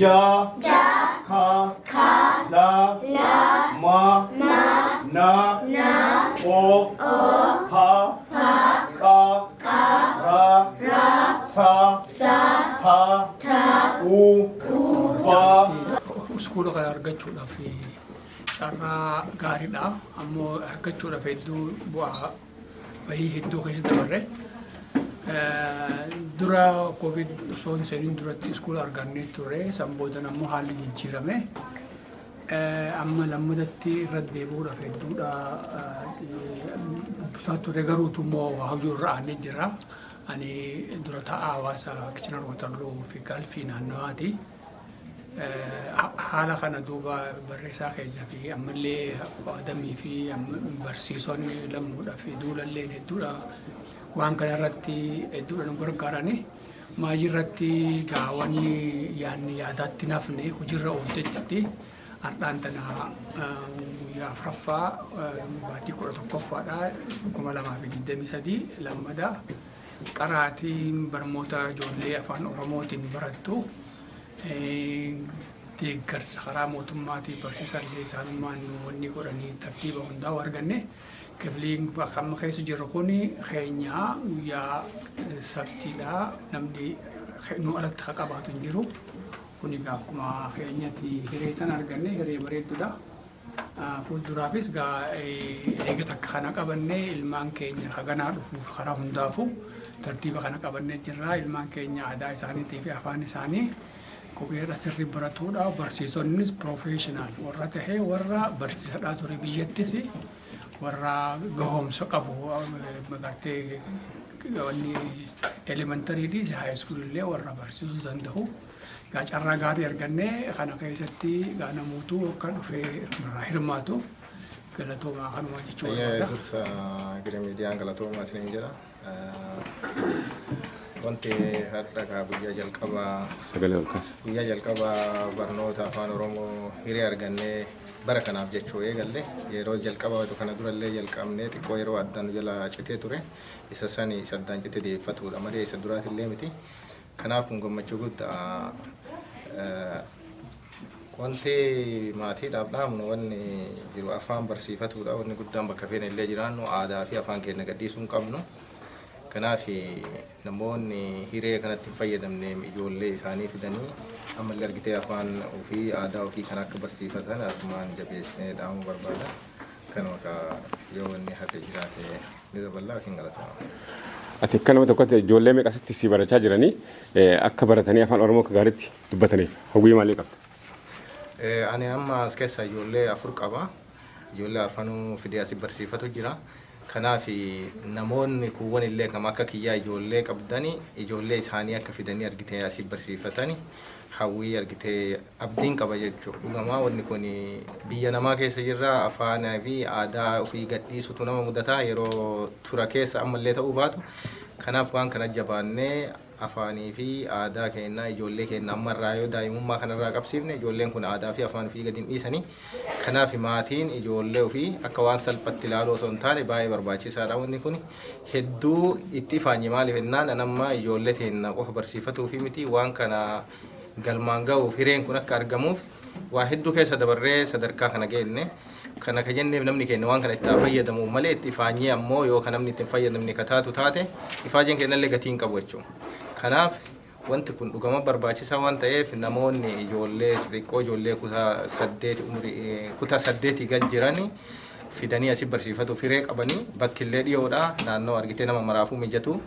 ja ka la ma na o pa ka ra sa ta u va Sekolah kan argachuudhaaf carraa gaariidha. Ammoo argachuudhaaf hedduu bu'aa bahii hedduu keessa dabarre. Dura COVID osoo hin seeniin duratti sekoolaa argannee turre. San booda ammoo haalli jijjiirame. Amma lammadatti irra deebi'uudhaaf hedduudha. Dubbisaa turre garuutu immoo hawwii irra aanee jira. Ani dura taa'aa hawaasa Kichinar Watarloo fi Gaalfii naannawaati. Haala kana duuba barreessaa keenya fi ammallee Adamii fi barsiisonni lammuudha fi duulalleen hedduudha. Waan kana irratti hedduudha nu gargaarani. Maajii irratti gaawwanni yaadaatti nafne hojiirra ooltetti har'aan tana guyyaa afuraffaa baatii 11ffaadha 2023 lammada qaraatiin barnoota ijoollee afaan Oromootiin barattu. Deeggarsa karaa mootummaatiin barsiisallee isaanummaan wanni godhanii tartiiba hundaa arganne kifliin amma keessa jiru kun keenyaa guyyaa sabtiidha namni nu alatti haa qabaatu hin jiru kun akkuma keenyatti hiree tan arganne hiree bareedduudha. Fuulduraafis eegata akka kana qabannee ilmaan keenya haganaa dhufuuf karaa hundaafu tartiiba kana qabannee jirra. Ilmaan keenya aadaa isaaniitii fi afaan isaanii kophee sirrii baratuudha. Barsiisonnis professional warra tahee warra barsiisadhaa ture biyyattis warra gahoomsa qabu magartee wanni elementarii high school illee warra barsiisuu danda'u. Carraa gaarii argannee kana keessatti namoota akka dhufee hirmaatu galatoomaa kanuma jechuudha. Dursa Gire Miidiyaan galatoomaa isiniin jedha. Wanti har'a guyyaa jalqabaa barnoota afaan Oromoo hiree argannee bara kanaaf jechuu eegalle yeroo jalqabaa kana durallee jalqabnee xiqqoo yeroo addaan jala citee ture isa sani saddaan citee deeffatudha malee isa duraatillee miti. Kanaaf kun gammachuu guddaa wanti maatiidhaaf dhaamnu wanni jiru afaan barsiifatuudha wanni guddaan bakka feene illee jiraannu aadaa fi afaan keenya gadhiisuu hin qabnu. Kanaaf namoonni hiree kanatti fayyadamne ijoollee isaanii fidanii ammallee argitee afaan ofii aadaa ofii kan akka barsiifatan asumaan jabeessinee dhaamuu barbaada. Kanuma yoo wanni hafe jiraate ni daballaa hin galatama. Ati akka nama tokkotti ijoollee meeqasitti si barachaa jiranii akka baratanii afaan Oromoo akka gaariitti dubbataniif hawwii maalii qabda? Ani amma as keessa ijoollee 4 qaba. Ijoollee afaanuu fidee asii barsiifatu jira. Kanaaf namoonni kuuwwan illee kama akka kiyyaa ijoollee qabdanii ijoollee isaanii akka fidanii argitee asii barsiifatanii hawwii argitee abdiin qaba jechuudha. Dhugumaa wanni kun biyya namaa keessa jirra afaanaa fi aadaa ofii gadhiisutu nama mudataa yeroo tura keessa ammallee ta'uu baatu. Kanaaf waan kana jabaannee afaanii fi aadaa keenya ijoollee keenya ammarraa yoo daa'imummaa kanarraa qabsiifne ijoolleen kun aadaa fi afaan ofii gadi hin dhiisanii. Kanaaf maatiin ijoollee ofii akka waan salphatti ilaaluu osoo hin taane baay'ee barbaachisaadha. Wanni kun hedduu itti ifaanye maaliif jennaan anamma ijoollee teenya qofa barsiifatuu fi miti waan kana galmaan ga'uuf hireen kun akka argamuuf waa hedduu keessa dabarree sadarkaa kana geenne. Kana ka jenneef namni keenya waan kana itti fayyadamu malee itti ifaanyee ammoo yoo kan namni itti fayyadamne kataatu taate ifaajeen keenyallee gatii hin qabu jechuudha. Kanaaf wanti kun dhugama barbaachisaa waan ta'eef namoonni ijoollee xixiqqoo ijoollee kutaa 8 gad jiranii fidanii asii barsiifatuuf hiree qabanii bakki illee dhiyoodha naannoo argitee nama maraafuu mijatu.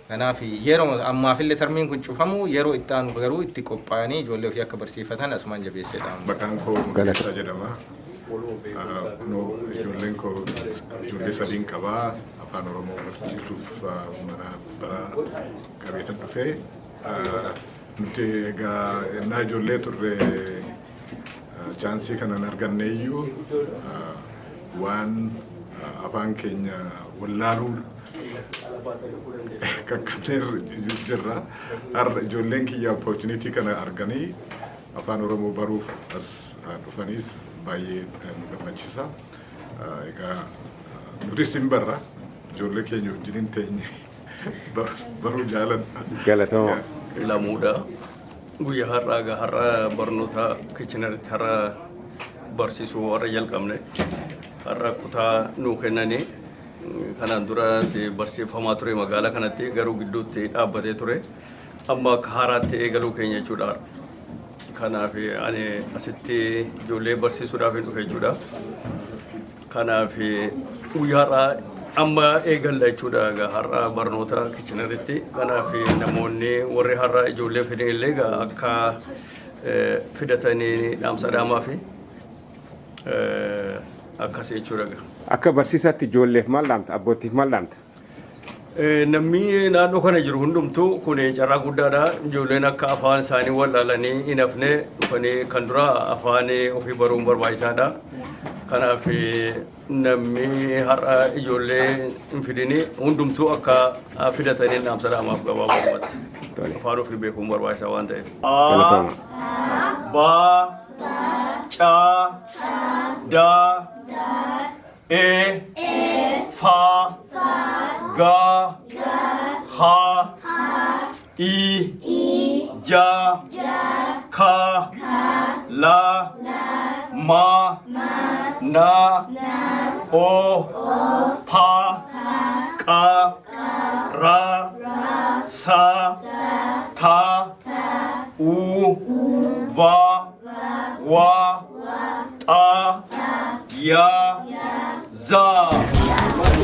Kanaaf yeroo ammaafillee tarmiin kun cufamu yeroo itti aanu garuu itti qophaa'anii ijoollee ofii akka barsiifatan asumaan jabeessedha. Maqaan koo Galataa jedhama. Ijoolleen koo ijoollee 3 qabaa afaan Oromoo barsiisuuf mana bara qabeetan dhufee nuti egaa ennaa ijoollee turre chaansii kanan arganneeyyuu waan afaan keenya wallaaluun kakkabnee jirra. Har'a ijoolleen kiyya opportunity kana arganii afaan Oromoo baruuf as dhufaniis baay'ee nu gammachiisa. Egaa nutis hin barra ijoollee keenya wajjin teenye baruu jaalanna. Galatoomaa. Lamuudha. guyyaa har'a barnoota kichinaratti har'a barsiisuu warra jalqabne har'a kutaa nuu kennanii kanaan duras barsiifamaa ture magaalaa kanatti garuu gidduutti dhaabbatee ture amma akka haaraatti eegaluu keenya jechuudha. Kanaaf ani asitti ijoollee barsiisuudhaaf hin dhufe jechuudha. Kanaaf guyyaa har'aa amma eegalla jechuudha har'a barnoota kichinaritti. Kanaaf namoonni warri har'a ijoollee fidan illee akka fidatanii dhaamsa dhaamaa fi akkasii jechuudha. Akka barsiisaatti ijoolleef maal dhaamta? Abboottiif maal dhaamta? Namni naannoo kana jiru hundumtuu kun carraa guddaadha. Ijoolleen akka afaan isaanii wallaalanii hin hafne dhufanii kan dura afaan ofii baruun barbaachisaadha. Kanaaf namni har'a ijoollee hin fidini hundumtuu akka fidatanii dhaamsa dhaamaaf gabaabumatti. Afaan ofii beekuun barbaachisaa waan ta'eef. Ba Cha Da E Fa Ga Ha I Ja Ka La Ma Na O Pa Ka Ra Sa Tha U Va Wa Ta Ya Za